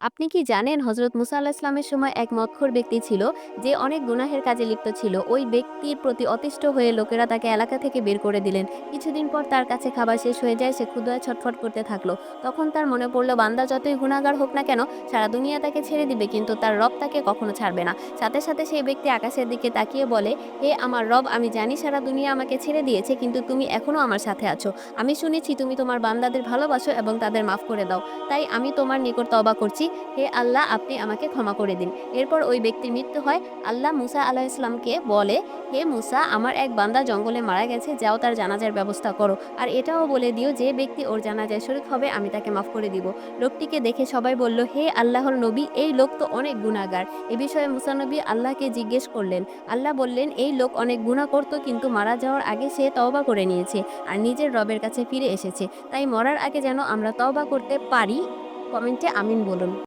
আপনি কি জানেন হজরত মুসা আল্লাহ ইসলামের সময় এক মদখোর ব্যক্তি ছিল যে অনেক গুনাহের কাজে লিপ্ত ছিল। ওই ব্যক্তির প্রতি অতিষ্ঠ হয়ে লোকেরা তাকে এলাকা থেকে বের করে দিলেন। কিছুদিন পর তার কাছে খাবার শেষ হয়ে যায়, সে ক্ষুধায় ছটফট করতে থাকলো। তখন তার মনে পড়লো বান্দা যতই গুনাহগার হোক না কেন, সারা দুনিয়া তাকে ছেড়ে দিবে কিন্তু তার রব তাকে কখনো ছাড়বে না। সাথে সাথে সেই ব্যক্তি আকাশের দিকে তাকিয়ে বলে, হে আমার রব, আমি জানি সারা দুনিয়া আমাকে ছেড়ে দিয়েছে কিন্তু তুমি এখনো আমার সাথে আছো। আমি শুনেছি তুমি তোমার বান্দাদের ভালোবাসো এবং তাদের মাফ করে দাও। তাই আমি তোমার নিকট তওবা করছি। হে আল্লাহ, আপনি আমাকে ক্ষমা করে দিন। এরপর ওই ব্যক্তির মৃত্যু হয়। আল্লাহ মুসা আলাইহিস সালামকে বলে, হে মুসা, আমার এক বান্দা জঙ্গলে মারা গেছে, যাও তার জানাজার ব্যবস্থা করো। আর এটাও বলে দিও যে ব্যক্তি ওর জানাজায় শরীক হবে আমি তাকে মাফ করে দিব। লোকটিকে দেখে সবাই বলল, হে আল্লাহর নবী, এই লোক তো অনেক গুনাহগার। এ বিষয়ে মুসা নবী আল্লাহকে জিজ্ঞেস করলেন। আল্লাহ বললেন, এই লোক অনেক গুনাহ করত কিন্তু মারা যাওয়ার আগে সে তওবা করে নিয়েছে আর নিজের রবের কাছে ফিরে এসেছে। তাই মরার আগে যেন আমরা তওবা করতে পারি। কমেন্টে আমিন বলুন।